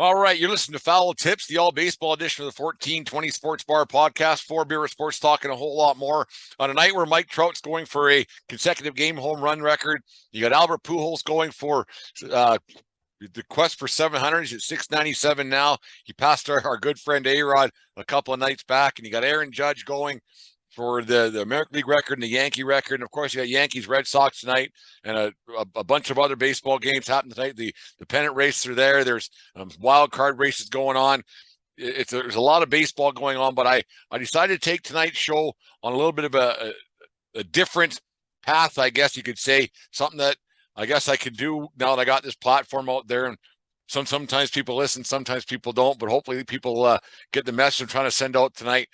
All right, you're listening to Foul Tips, the all baseball edition of the 1420 Sports Bar podcast. Four beer with sports talk and a whole lot more. On a night where Mike Trout's going for a consecutive game home run record, you got Albert Pujols going for the quest for 700. He's at 697 now. He passed our good friend A-Rod a couple of nights back, and you got Aaron Judge going for the American League record and the Yankee record. And of course, you got Yankees, Red Sox tonight, and a bunch of other baseball games happening tonight. The pennant races are there. There's wild card races going on. There's a lot of baseball going on, but I decided to take tonight's show on a little bit of a different path, I guess you could say, something that I guess I could do now that I got this platform out there. And sometimes people listen, sometimes people don't, but hopefully people get the message I'm trying to send out tonight.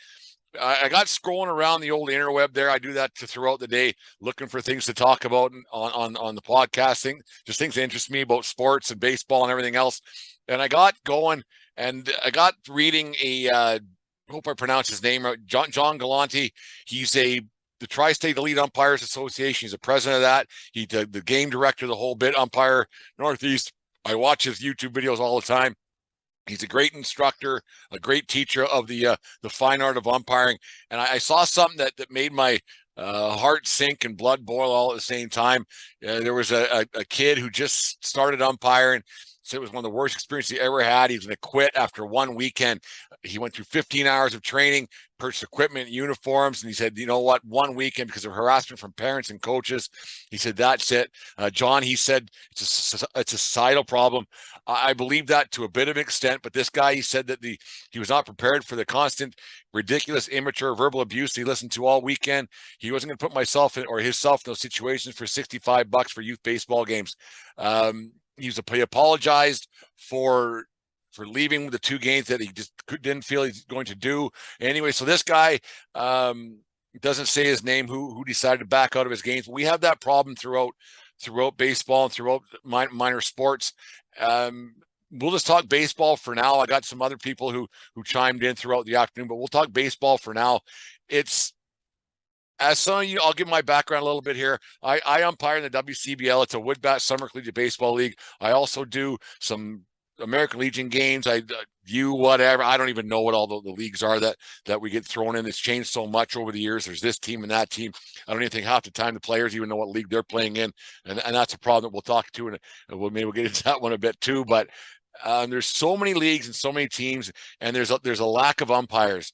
I got scrolling around the old interweb there. I do that throughout the day, looking for things to talk about on the podcasting, just things that interest me about sports and baseball and everything else. And I got going, and I got reading I hope I pronounce his name right, John Galante. He's the Tri-State Elite Umpires Association. He's the president of that. He's the game director, the whole bit, umpire Northeast. I watch his YouTube videos all the time. He's a great instructor, a great teacher of the fine art of umpiring. And I saw something that made my heart sink and blood boil all at the same time. There was a kid who just started umpiring. So it was one of the worst experiences he ever had. He was going to quit after one weekend. He went through 15 hours of training, purchased equipment, uniforms, and he said, you know what, one weekend because of harassment from parents and coaches, he said, that's it. John, he said, it's a societal problem. I believe that to a bit of an extent, but this guy, he said that he was not prepared for the constant, ridiculous, immature verbal abuse he listened to all weekend. He wasn't going to put myself in, or himself in those situations for $65 for youth baseball games. He apologized for leaving the two games that he just didn't feel he's going to do. Anyway, so this guy doesn't say his name who decided to back out of his games. We have that problem throughout baseball and throughout minor sports. We'll just talk baseball for now. I got some other people who chimed in throughout the afternoon, but we'll talk baseball for now. As some of you, I'll give my background a little bit here. I umpire in the WCBL. It's a Woodbat Summer Collegiate Baseball League. I also do some American Legion games. I view whatever. I don't even know what all the leagues are that we get thrown in. It's changed so much over the years. There's this team and that team. I don't even think half the time the players even know what league they're playing in, and that's a problem that we'll talk to, and we'll get into that one a bit too. But there's so many leagues and so many teams, and there's a lack of umpires.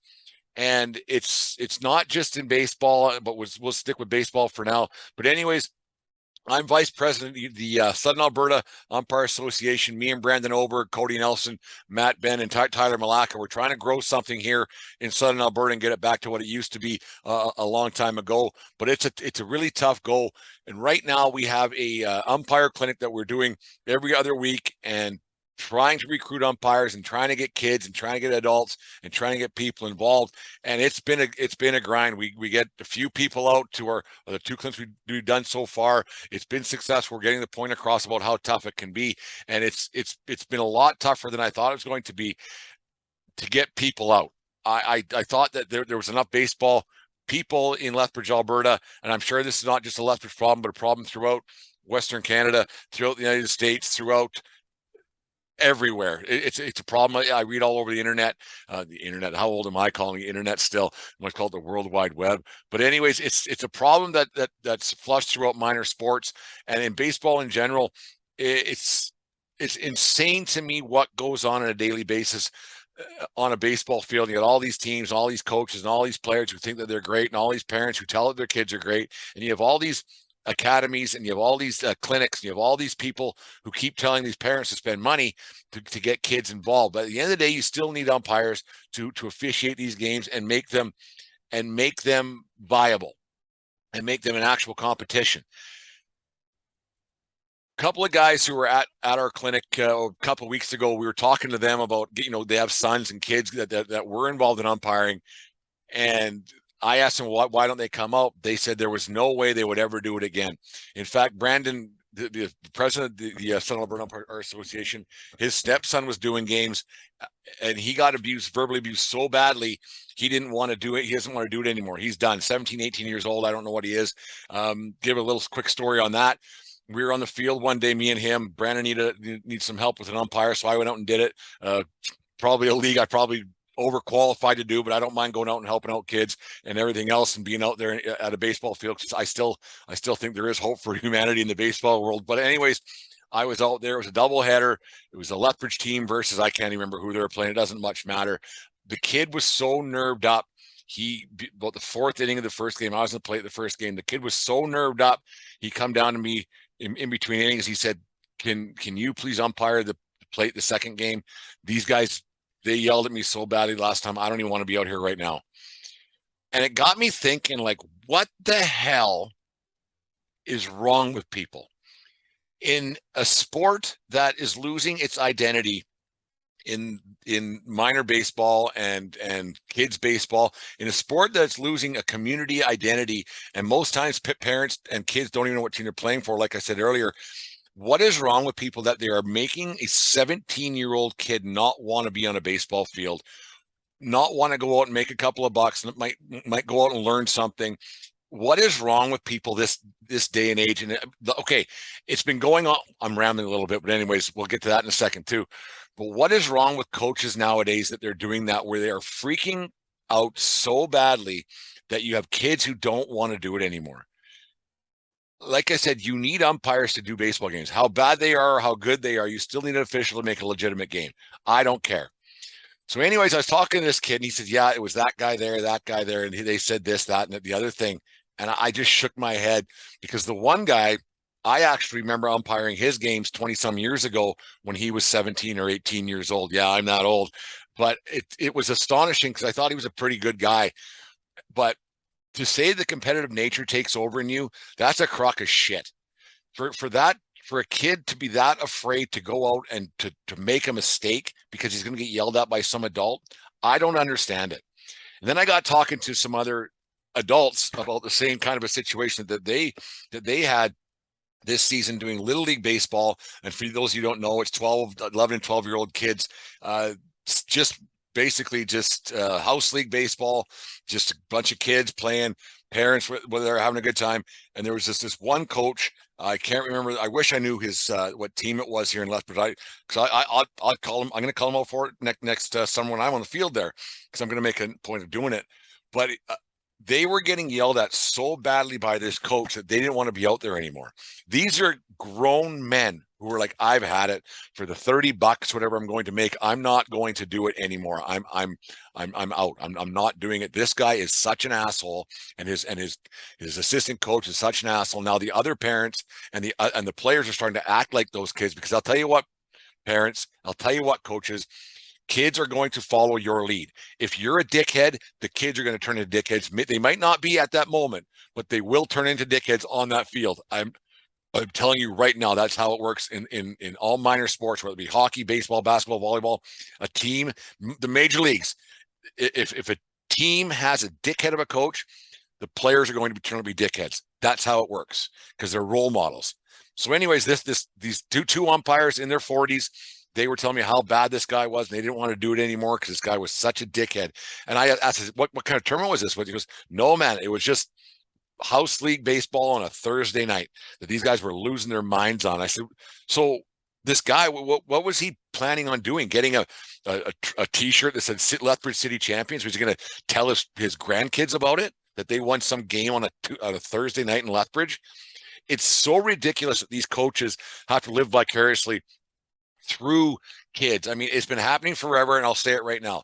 And it's not just in baseball, but we'll stick with baseball for now. But anyways, I'm vice president of the Southern Alberta Umpire Association. Me and Brandon Oberg, Cody Nelson, Matt Ben, and Tyler Malacca. We're trying to grow something here in Southern Alberta and get it back to what it used to be a long time ago. But it's a really tough goal. And right now we have a umpire clinic that we're doing every other week, and trying to recruit umpires and trying to get kids and trying to get adults and trying to get people involved. And it's been a grind. We get a few people out to the two clinics we've done so far. It's been successful. We're getting the point across about how tough it can be. And it's been a lot tougher than I thought it was going to be to get people out. I thought that there was enough baseball people in Lethbridge, Alberta, and I'm sure this is not just a Lethbridge problem, but a problem throughout Western Canada, throughout the United States, throughout everywhere. It's a problem I read all over the internet. How old am I calling the internet still? I might call it the World Wide Web. But anyways, it's a problem that's flushed throughout minor sports and in baseball in general. It's insane to me what goes on a daily basis on a baseball field. You got all these teams, all these coaches, and all these players who think that they're great, and all these parents who tell that their kids are great, and you have all these academies, and you have all these clinics, and you have all these people who keep telling these parents to spend money to get kids involved. But at the end of the day, you still need umpires to officiate these games and make them viable and make them an actual competition. A couple of guys who were at our clinic a couple of weeks ago, we were talking to them about, they have sons and kids that were involved in umpiring, and I asked them, why don't they come out? They said there was no way they would ever do it again. In fact, Brandon, the president of the Southern Alberta Umpire Association, his stepson was doing games, and he got verbally abused so badly, he didn't want to do it. He doesn't want to do it anymore. He's done. 17, 18 years old. I don't know what he is. Give a little quick story on that. we were on the field one day, me and him. Brandon needed some help with an umpire, so I went out and did it. Probably a league I probably overqualified to do, but I don't mind going out and helping out kids and everything else and being out there at a baseball field, because I still think there is hope for humanity in the baseball world. But anyways, I was out there. It was a doubleheader. It was a Lethbridge team versus, I can't even remember who they were playing. It doesn't much matter. The kid was so nerved up. About the fourth inning of the first game, I was going to play the first game. The kid was so nerved up. He come down to me in between innings. He said, can you please umpire the plate the second game? These guys, they yelled at me so badly last time. I don't even want to be out here right now. And it got me thinking, like, what the hell is wrong with people? In a sport that is losing its identity in minor baseball and kids baseball, in a sport that's losing a community identity, and most times parents and kids don't even know what team they're playing for, like I said earlier, what is wrong with people that they are making a 17-year-old kid not want to be on a baseball field, not want to go out and make a couple of bucks, and might go out and learn something? What is wrong with people this day and age? And okay, it's been going on. I'm rambling a little bit, but anyways, we'll get to that in a second too. But what is wrong with coaches nowadays that they're doing that, where they are freaking out so badly that you have kids who don't want to do it anymore? Like I said, you need umpires to do baseball games. How bad they are, how good they are, you still need an official to make a legitimate game. I don't care. So anyways, I was talking to this kid, and he said, yeah, it was that guy there, and they said this, that, and the other thing. And I just shook my head, because the one guy, I actually remember umpiring his games 20-some years ago when he was 17 or 18 years old. Yeah, I'm that old. But it was astonishing, because I thought he was a pretty good guy. But to say the competitive nature takes over in you, that's a crock of shit. For a kid to be that afraid to go out and to make a mistake because he's going to get yelled at by some adult, I don't understand it. And then I got talking to some other adults about the same kind of a situation that they had this season doing Little League baseball. And for those of you who don't know, it's 11 and 12-year-old kids, just basically just house league baseball, just a bunch of kids playing, parents whether they're having a good time. And there was this one coach, I can't remember, I wish I knew his what team it was here in Lethbridge, because I'll call him. I'm going to call him out for it next summer when I'm on the field there, because I'm going to make a point of doing it. But they were getting yelled at so badly by this coach that they didn't want to be out there anymore. These are grown men who were like, I've had it for the $30, whatever I'm going to make. I'm not going to do it anymore. I'm out. I'm not doing it. This guy is such an asshole, and his assistant coach is such an asshole. Now the other parents and the players are starting to act like those kids, because I'll tell you what, parents, I'll tell you what, coaches, kids are going to follow your lead. If you're a dickhead, the kids are going to turn into dickheads. They might not be at that moment, but they will turn into dickheads on that field. I'm telling you right now, that's how it works in all minor sports, whether it be hockey, baseball, basketball, volleyball. A team, the major leagues, if a team has a dickhead of a coach, the players are going to turn to be dickheads. That's how it works, because they're role models. So anyways, these two umpires in their 40s, they were telling me how bad this guy was, and they didn't want to do it anymore because this guy was such a dickhead. And I asked, what kind of tournament was this? He goes, no, man, it was just house league baseball on a Thursday night that these guys were losing their minds on. I said, so this guy, what was he planning on doing? Getting a T-shirt that said Lethbridge City Champions? Was he going to tell his grandkids about it, that they won some game on a Thursday night in Lethbridge? It's so ridiculous that these coaches have to live vicariously through kids. I mean, it's been happening forever, and I'll say it right now.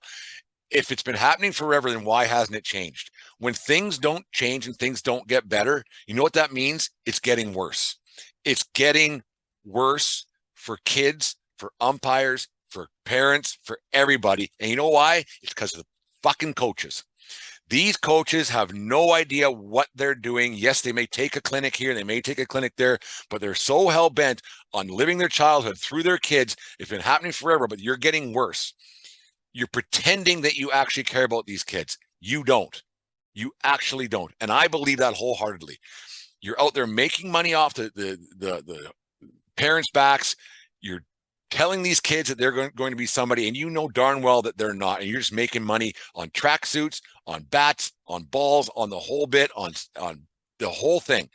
If it's been happening forever, then why hasn't it changed? When things don't change and things don't get better, you know what that means? It's getting worse. It's getting worse for kids, for umpires, for parents, for everybody. And you know why? It's because of the fucking coaches. These coaches have no idea what they're doing. Yes, they may take a clinic here, they may take a clinic there, but they're so hell-bent on living their childhood through their kids. It's been happening forever, but you're getting worse. You're pretending that you actually care about these kids. You don't. You actually don't. And I believe that wholeheartedly. You're out there making money off the parents' backs. You're telling these kids that they're going to be somebody, and you know darn well that they're not. And you're just making money on tracksuits, on bats, on balls, on the whole bit, on the whole thing.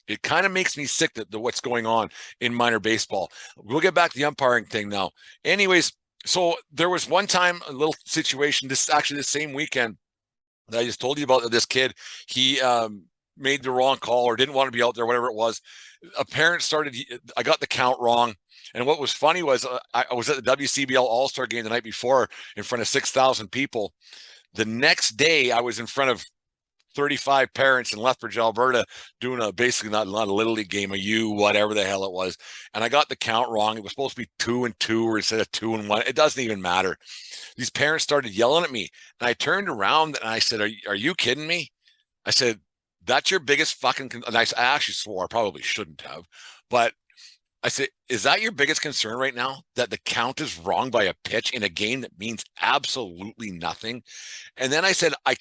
It kind of makes me sick that what's going on in minor baseball. We'll get back to the umpiring thing now. Anyways, so there was one time a little situation, this same weekend that I just told you about, this kid, he made the wrong call or didn't want to be out there, whatever it was. A parent I got the count wrong. And what was funny was I was at the WCBL All-Star game the night before in front of 6,000 people. The next day, I was in front of 35 parents in Lethbridge, Alberta, doing basically not a Little League game, whatever the hell it was. And I got the count wrong. It was supposed to be 2-2 or instead of 2-1. It doesn't even matter. These parents started yelling at me. And I turned around and I said, are you kidding me? I said, that's your biggest fucking, and I actually swore, I probably shouldn't have, but I said, is that your biggest concern right now? That the count is wrong by a pitch in a game that means absolutely nothing? And then I said, I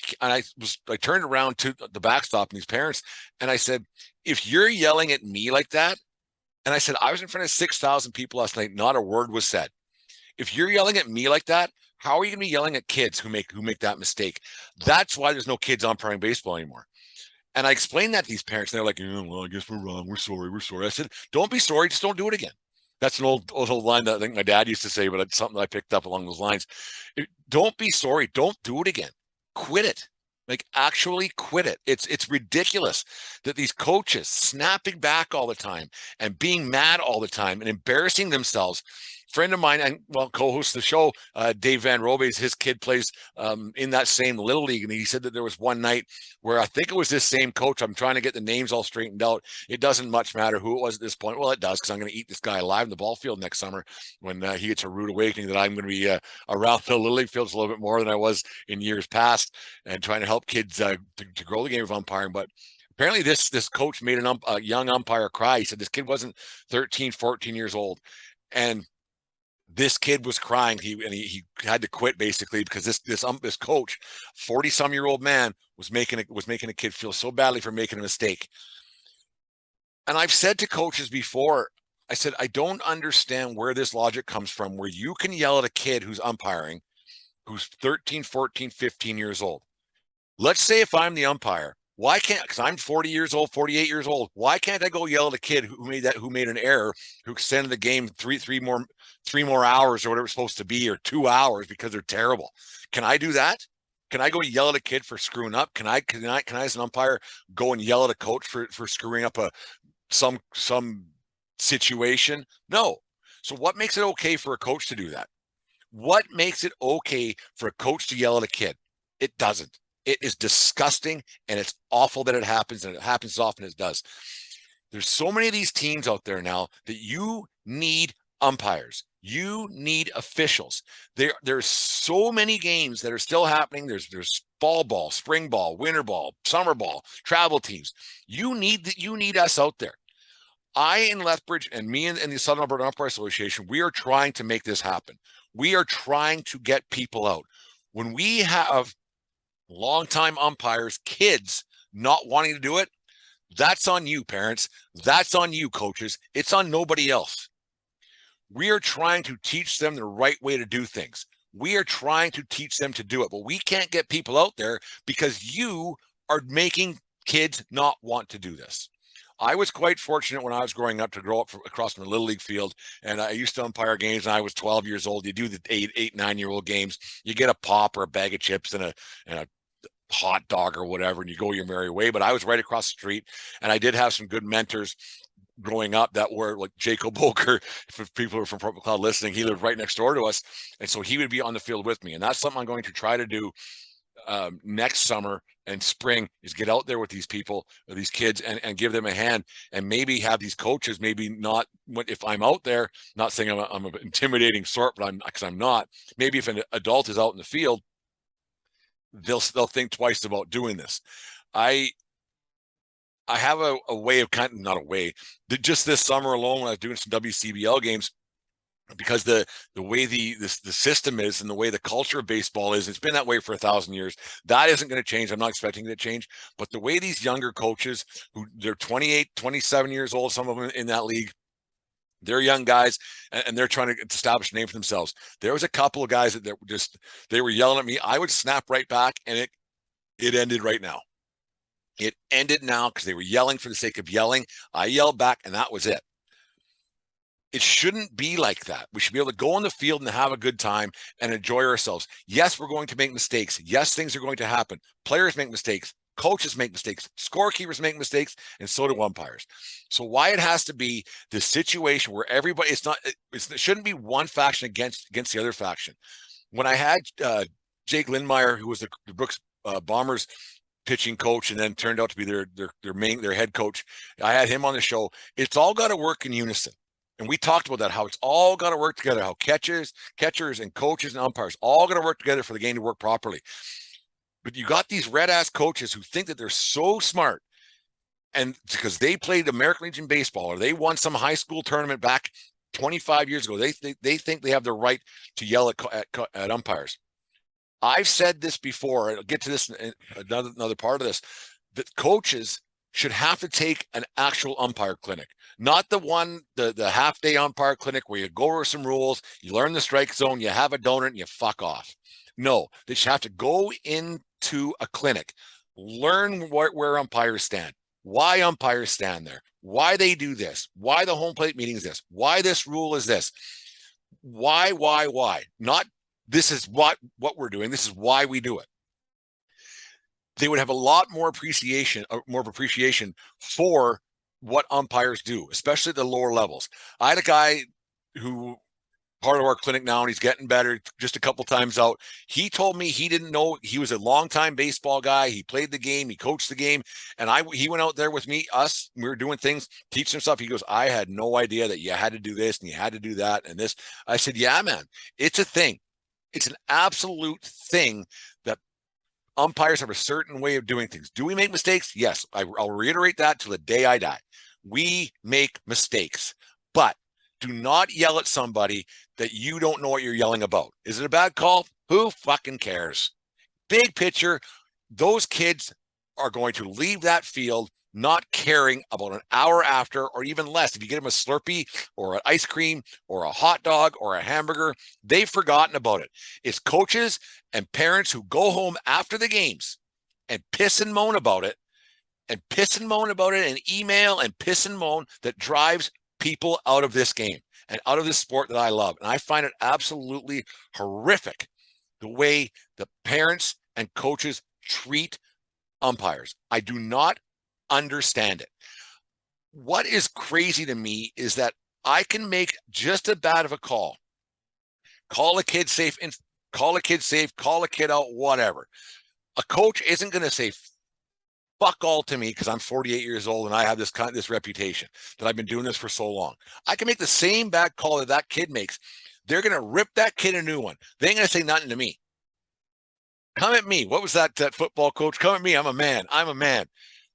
turned around to the backstop and these parents, and I said, if you're yelling at me like that, and I said, I was in front of 6,000 people last night, not a word was said. If you're yelling at me like that, how are you going to be yelling at kids who make that mistake? That's why there's no kids umpiring baseball anymore. And I explained that to these parents, and they're like, well, I guess we're wrong. We're sorry. I said, don't be sorry. Just don't do it again. That's an old line that I think my dad used to say, but it's something I picked up along those lines. Don't be sorry. Don't do it again. Quit it. Like, actually quit it. It's ridiculous that these coaches snapping back all the time and being mad all the time and embarrassing themselves. Friend of mine, and co-host the show, Dave Van Robes, his kid plays in that same Little League, and he said that there was one night where I think it was this same coach. I'm trying to get the names all straightened out. It doesn't much matter who it was at this point. Well, it does, because I'm going to eat this guy alive in the ball field next summer when he gets a rude awakening that I'm going to be around the Little League fields a little bit more than I was in years past, and trying to help kids to grow the game of umpiring. But apparently this coach made a young umpire cry. He said this kid wasn't 13, 14 years old, and this kid was crying. He had to quit basically because this coach, 40-some-year-old man, was making a kid feel so badly for making a mistake. And I've said to coaches before, I said, I don't understand where this logic comes from, where you can yell at a kid who's umpiring, who's 13, 14, 15 years old. Let's say if I'm the umpire, why can't, because I'm 40 years old, 48 years old, why can't I go yell at a kid who made an error, who extended the game three more hours or whatever it's supposed to be, or 2 hours because they're terrible? Can I do that? Can I go yell at a kid for screwing up? Can I as an umpire go and yell at a coach for screwing up some situation? No. So what makes it okay for a coach to do that? What makes it okay for a coach to yell at a kid? It doesn't. It is disgusting, and it's awful that it happens, and it happens as often as it does. There's so many of these teams out there now that you need umpires. You need officials. There's so many games that are still happening. There's fall ball, spring ball, winter ball, summer ball, travel teams. You need us out there. I in Lethbridge, and me and the Southern Alberta Umpire Association, we are trying to make this happen. We are trying to get people out. When we have longtime umpires, kids not wanting to do it, that's on you, parents. That's on you, coaches. It's on nobody else. We are trying to teach them the right way to do things. We are trying to teach them to do it, but we can't get people out there because you are making kids not want to do this. I was quite fortunate when I was growing up to grow up across from the Little League field, and I used to umpire games, and I was 12 years old. You do the 9-year-old games. You get a pop or a bag of chips and a hot dog or whatever, and you go your merry way. But I was right across the street, and I did have some good mentors growing up that were like Jacob Bolker. If people are from Purple Cloud listening, he lived right next door to us, and so he would be on the field with me. And that's something I'm going to try to do next summer and spring, is get out there with these people, these kids, and give them a hand, and maybe have these coaches, maybe not, if I'm out there, not saying I'm an intimidating sort, but because I'm not, maybe if an adult is out in the field, they'll think twice about doing this. I have a way of not a way, just this summer alone, when I was doing some WCBL games, because the way the system is and the way the culture of baseball is, it's been that way for 1,000 years. That isn't going to change. I'm not expecting it to change. But the way these younger coaches, who they're 28, 27 years old, some of them in that league, they're young guys, and they're trying to establish a name for themselves. There was a couple of guys that they were yelling at me. I would snap right back, and it ended right now. It ended now because they were yelling for the sake of yelling. I yelled back, and that was it. It shouldn't be like that. We should be able to go on the field and have a good time and enjoy ourselves. Yes, we're going to make mistakes. Yes, things are going to happen. Players make mistakes. Coaches make mistakes. Scorekeepers make mistakes, and so do umpires. So why it has to be the situation where everybody, it shouldn't be one faction against the other faction. When I had Jake Lindmeyer, who was the Brooks Bombers pitching coach and then turned out to be their head coach, I had him on the show. It's all got to work in unison. And we talked about that, how it's all got to work together, how catchers and coaches and umpires all got to work together for the game to work properly. But you got these red-ass coaches who think that they're so smart, and because they played American Legion baseball or they won some high school tournament back 25 years ago, they think they have the right to yell at umpires. I've said this before. I'll get to this in another part of this, that coaches should have to take an actual umpire clinic, not the half-day umpire clinic where you go over some rules, you learn the strike zone, you have a donut, and you fuck off. No, they should have to go into a clinic, learn where umpires stand, why umpires stand there, why they do this, why the home plate meeting is this, why this rule is this, why, not this is what we're doing, this is why we do it. They would have a lot more appreciation for what umpires do, especially at the lower levels. I had a guy who part of our clinic now, and he's getting better just a couple times out. He told me he didn't know. He was a longtime baseball guy. He played the game. He coached the game. And he went out there with me, we were doing things, teaching him stuff. He goes, I had no idea that you had to do this and you had to do that and this. I said, yeah, man, it's a thing. It's an absolute thing that umpires have a certain way of doing things. Do we make mistakes? Yes. I'll reiterate that till the day I die. We make mistakes, but do not yell at somebody that you don't know what you're yelling about. Is it a bad call? Who fucking cares? Big picture, those kids are going to leave that field not caring about an hour after, or even less. If you get them a Slurpee or an ice cream or a hot dog or a hamburger, they've forgotten about it. It's coaches and parents who go home after the games and piss and moan about it, and email and piss and moan that drives people out of this game and out of this sport that I love. And I find it absolutely horrific the way the parents and coaches treat umpires. I do not understand it. What is crazy to me is that I can make just as bad of a call a kid safe, call a kid out, whatever. A coach isn't going to say fuck all to me because I'm 48 years old and I have this reputation that I've been doing this for so long. I can make the same bad call that kid makes. They're going to rip that kid a new one. They ain't going to say nothing to me. Come at me. What was that football coach? Come at me. I'm a man.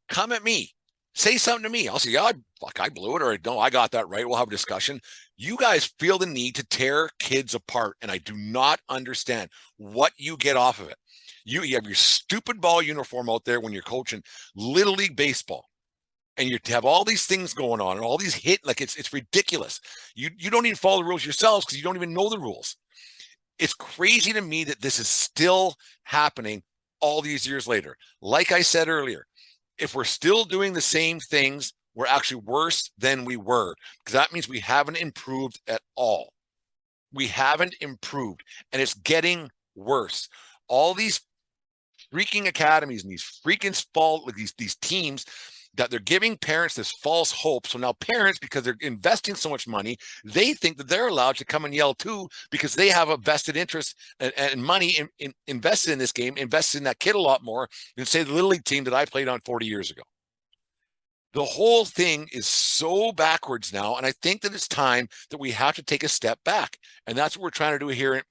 Come at me. Say something to me. I'll say, yeah, I blew it, or no, I got that right. We'll have a discussion. You guys feel the need to tear kids apart, and I do not understand what you get off of it. You have your stupid ball uniform out there when you're coaching Little League baseball, and you have all these things going on and all these like it's ridiculous. You don't even follow the rules yourselves because you don't even know the rules. It's crazy to me that this is still happening all these years later. Like I said earlier, if we're still doing the same things, we're actually worse than we were, because that means we haven't improved at all. We haven't improved, and it's getting worse. All these freaking academies and these freaking these teams that they're giving parents this false hope. So now parents, because they're investing so much money, they think that they're allowed to come and yell too, because they have a vested interest and money invested in this game, invested in that kid a lot more than, say, the Little League team that I played on 40 years ago. The whole thing is so backwards now, and I think that it's time that we have to take a step back. And that's what we're trying to do here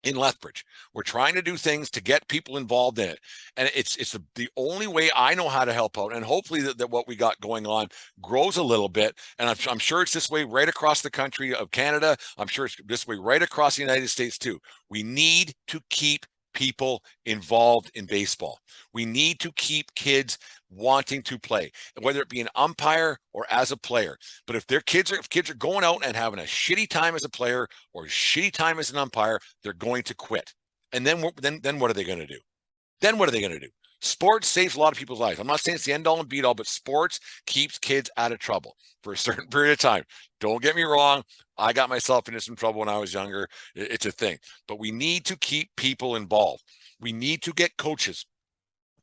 in Lethbridge. We're trying to do things to get people involved in it, and it's the only way I know how to help out. And hopefully that what we got going on grows a little bit. And I'm sure it's this way right across the country of Canada. I'm sure it's this way right across the United States too. We need to keep people involved in baseball. We need to keep kids wanting to play, whether it be an umpire or as a player. But if kids are going out and having a shitty time as a player or a shitty time as an umpire, they're going to quit. And then what are they going to do? Then what are they going to do? Sports saves a lot of people's lives. I'm not saying it's the end all and beat all, but sports keeps kids out of trouble for a certain period of time. Don't get me wrong. I got myself into some trouble when I was younger. It's a thing. But we need to keep people involved. We need to get coaches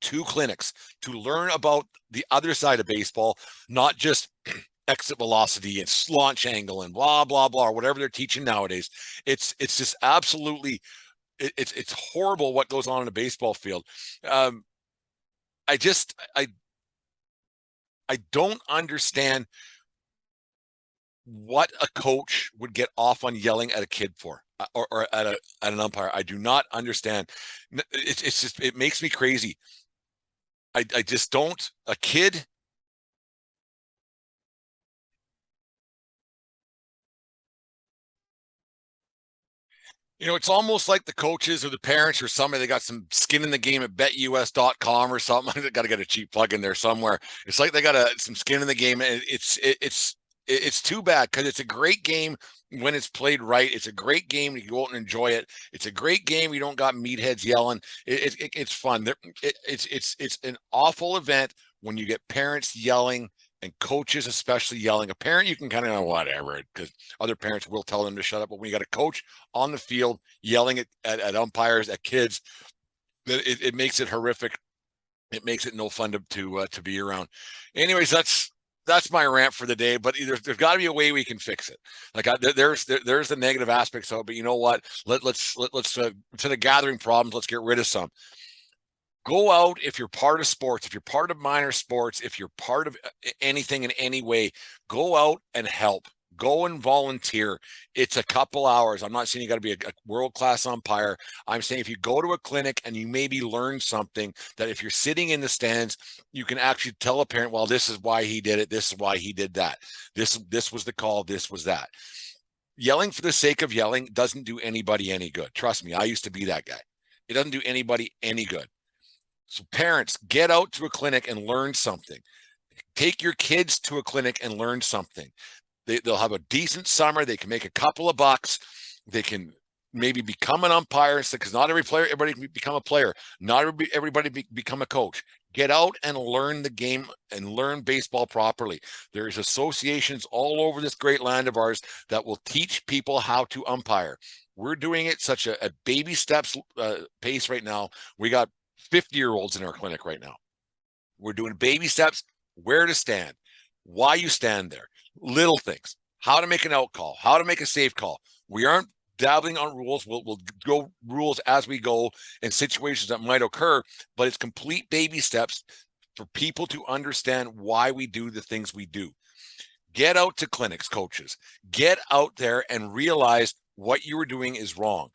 to clinics to learn about the other side of baseball, not just exit velocity and launch angle and blah blah blah or whatever they're teaching nowadays. It's just absolutely it's horrible what goes on in a baseball field. I just I don't understand what a coach would get off on yelling at a kid for or at an umpire. I do not understand. It's just it makes me crazy. I just don't. A kid. It's almost like the coaches or the parents or somebody they got some skin in the game at betus.com or something. They got to get a cheap plug in there somewhere. It's like they got some skin in the game. And it's too bad because it's a great game when it's played right. It's a great game. You go out and enjoy it. It's a great game. You don't got meatheads yelling. It's fun. It's an awful event when you get parents yelling and coaches especially yelling. A parent, you can kind of whatever, because other parents will tell them to shut up. But when you got a coach on the field yelling at umpires, at kids, it makes it horrific. It makes it no fun to be around. Anyways, that's my rant for the day. But there's got to be a way we can fix it. Like there's the negative aspects of it. But you know what? Let's instead of gathering problems, let's get rid of some. Go out if you're part of sports, if you're part of minor sports, if you're part of anything in any way, go out and help. Go and volunteer. It's a couple hours. I'm not saying you got to be a world-class umpire. I'm saying if you go to a clinic and you maybe learn something that if you're sitting in the stands, you can actually tell a parent, well, this is why he did it. This is why he did that. This was the call. This was that. Yelling for the sake of yelling doesn't do anybody any good. Trust me, I used to be that guy. It doesn't do anybody any good. So parents, get out to a clinic and learn something. Take your kids to a clinic and learn something. They'll have a decent summer. They can make a couple of bucks. They can maybe become an umpire because not everybody can become a player. Not everybody become a coach. Get out and learn the game and learn baseball properly. There's associations all over this great land of ours that will teach people how to umpire. We're doing it such a baby steps pace right now. We got 50-year-olds in our clinic right now. We're doing baby steps, where to stand, why you stand there, little things, how to make an out call, how to make a safe call. We aren't dabbling on rules. We'll go rules as we go in situations that might occur, but it's complete baby steps for people to understand why we do the things we do. Get out to clinics, coaches. Get out there and realize what you were doing is wrong.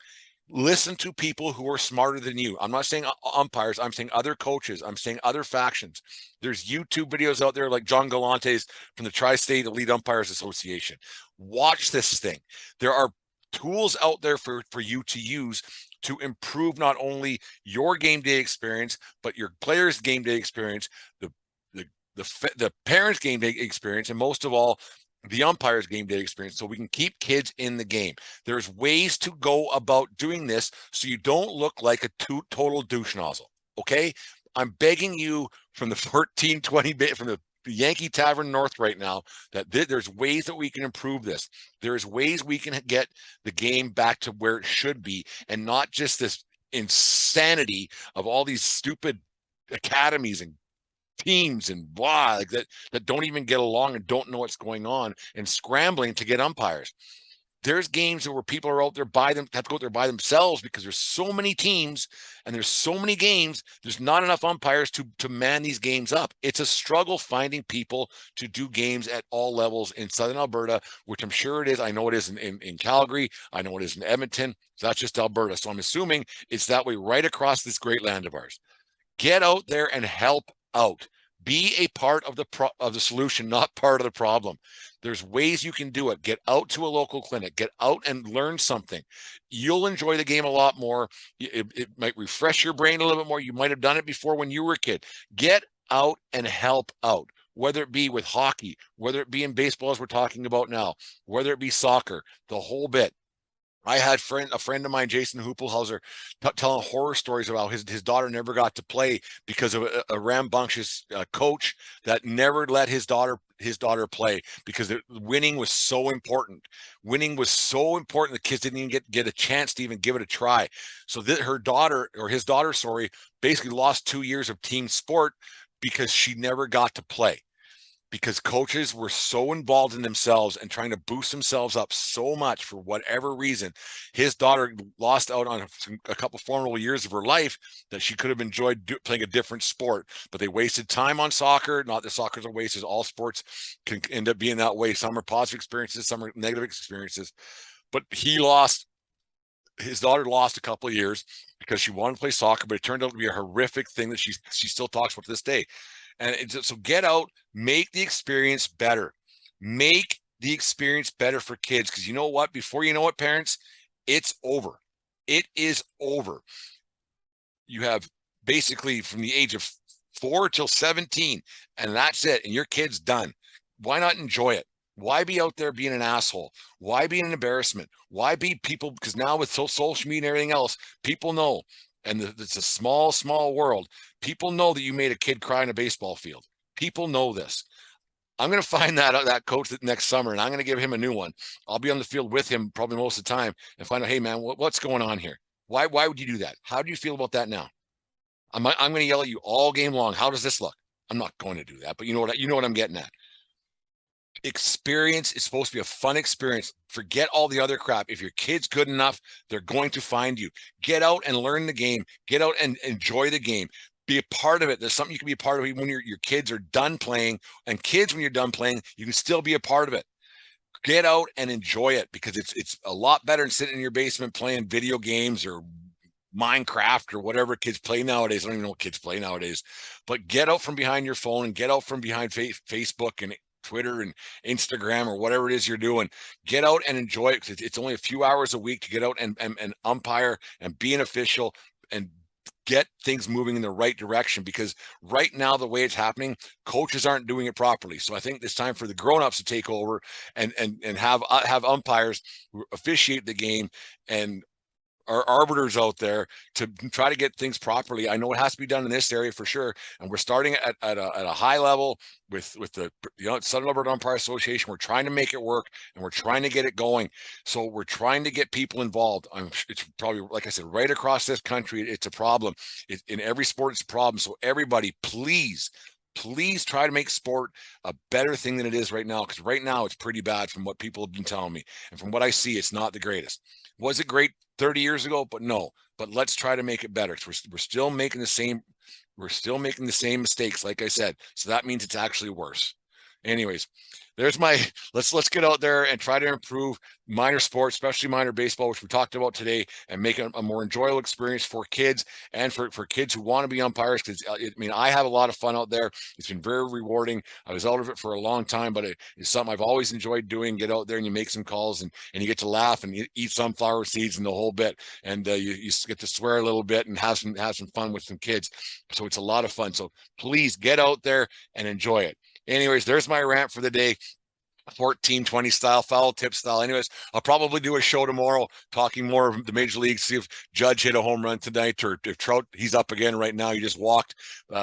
Listen to people who are smarter than you. I'm not saying umpires. I'm saying other coaches. I'm saying other factions. There's YouTube videos out there like John Galante's from the Tri-State Elite Umpires Association. Watch this thing. There are tools out there for you to use to improve not only your game day experience, but your players' game day experience, the parents' game day experience, and most of all, the umpire's game day experience, so we can keep kids in the game. There's ways to go about doing this so you don't look like a total douche nozzle. Okay, I'm begging you from the 1420 from the Yankee Tavern North right now that there's ways that we can improve this. There's ways we can get the game back to where it should be, and not just this insanity of all these stupid academies and teams and blah like that don't even get along and don't know what's going on and scrambling to get umpires. There's games where people are out there have to go out there by themselves because there's so many teams and there's so many games. There's not enough umpires to man these games up. It's a struggle finding people to do games at all levels in Southern Alberta, which I'm sure it is. I know it is in Calgary. I know it is in Edmonton. So that's just Alberta. So I'm assuming it's that way right across this great land of ours. Get out there and help out. Be a part of the solution, not part of the problem. There's ways you can do it. Get out to a local clinic. Get out and learn something. You'll enjoy the game a lot more. It might refresh your brain a little bit more. You might have done it before when you were a kid. Get out and help out, whether it be with hockey, whether it be in baseball as we're talking about now, whether it be soccer, the whole bit. I had a friend of mine, Jason Hoopelhauser, telling horror stories about his daughter never got to play because of a rambunctious coach that never let his daughter play because winning was so important. Winning was so important. The kids didn't even get a chance to even give it a try. So her daughter, or his daughter, sorry, basically lost 2 years of team sport because she never got to play, because coaches were so involved in themselves and trying to boost themselves up so much for whatever reason. His daughter lost out on a couple formidable years of her life that she could have enjoyed playing a different sport, but they wasted time on soccer. Not that soccer's a waste, as all sports can end up being that way. Some are positive experiences, some are negative experiences, but his daughter lost a couple of years because she wanted to play soccer, but it turned out to be a horrific thing that she still talks about to this day. And so get out, make the experience better. Make the experience better for kids, because you know what? Before you know it, parents, it's over. It is over. You have basically from the age of 4 till 17, and that's it. And your kid's done. Why not enjoy it? Why be out there being an asshole? Why be an embarrassment? Why be people? Because now with social media and everything else, people know. And it's a small, small world. People know that you made a kid cry in a baseball field. People know this. I'm going to find that coach next summer, and I'm going to give him a new one. I'll be on the field with him probably most of the time and find out, hey, man, what's going on here? Why would you do that? How do you feel about that now? I'm going to yell at you all game long. How does this look? I'm not going to do that, but you know what I'm getting at. Experience is supposed to be a fun experience. Forget all the other crap. If your kid's good enough, they're going to find you. Get out and learn the game. Get out and enjoy the game. Be a part of it. There's something you can be a part of when your kids are done playing. And kids, when you're done playing, you can still be a part of it. Get out and enjoy it, because it's a lot better than sitting in your basement playing video games or Minecraft or whatever kids play nowadays. I don't even know what kids play nowadays. But get out from behind your phone and get out from behind Facebook and Twitter and Instagram or whatever it is you're doing. Get out and enjoy it, because it's only a few hours a week to get out and umpire and be an official and get things moving in the right direction. Because right now, the way it's happening, coaches aren't doing it properly. So I think it's time for the grown-ups to take over and have umpires who officiate the game and our arbiters out there to try to get things properly. I know it has to be done in this area for sure, and we're starting at a high level with the Southern Alberta Umpire Association. We're trying to make it work, and we're trying to get it going. So we're trying to get people involved. It's probably, like I said, right across this country, it's a problem. In every sport, it's a problem. So everybody, please try to make sport a better thing than it is right now, because right now it's pretty bad from what people have been telling me, and from what I see, it's not the greatest. Was it great 30 years ago? But no. But let's try to make it better. We're still making the same mistakes, like I said. So that means it's actually worse. Anyways, there's let's get out there and try to improve minor sports, especially minor baseball, which we talked about today, and make it a more enjoyable experience for kids and for kids who want to be umpires. Because I have a lot of fun out there. It's been very rewarding. I was out of it for a long time, but it's something I've always enjoyed doing. Get out there and you make some calls, and you get to laugh and eat sunflower seeds and the whole bit, and you get to swear a little bit and have some fun with some kids. So it's a lot of fun. So please get out there and enjoy it. Anyways, there's my rant for the day. 14-20 style, foul tip style. Anyways, I'll probably do a show tomorrow talking more of the major leagues, see if Judge hit a home run tonight, or if Trout, he's up again right now. He just walked.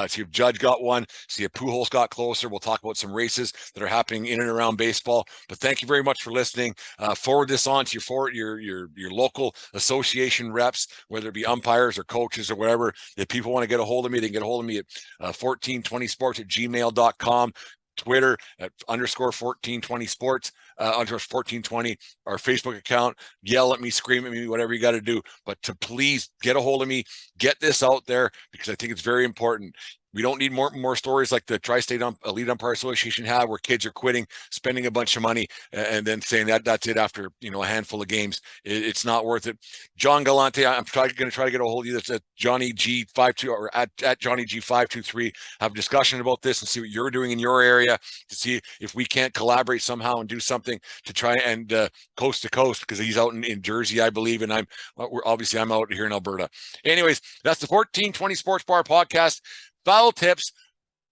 See if Judge got one, see if Pujols got closer. We'll talk about some races that are happening in and around baseball. But thank you very much for listening. Forward this on to your local association reps, whether it be umpires or coaches or whatever. If people want to get a hold of me, they can get a hold of me at 1420sports@gmail.com. Twitter at _1420sports, under 1420, our Facebook account. Yell at me, scream at me, whatever you got to do. But to please get a hold of me, get this out there, because I think it's very important. We don't need more stories like the Tri-State Elite Umpire Association had, where kids are quitting, spending a bunch of money, and then saying that's it after a handful of games. It's not worth it. John Galante, I'm going to try to get a hold of you. That's at Johnny G52 or at Johnny G523. Have a discussion about this and see what you're doing in your area, to see if we can't collaborate somehow and do something to try and coast to coast, because he's out in Jersey, I believe, and I'm out here in Alberta. Anyways, that's the 1420 Sports Bar podcast. Foul tips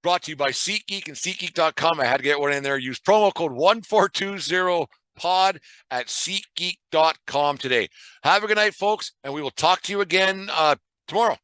brought to you by SeatGeek and SeatGeek.com. I had to get one in there. Use promo code 1420 pod@SeatGeek.com today. Have a good night, folks, and we will talk to you again tomorrow.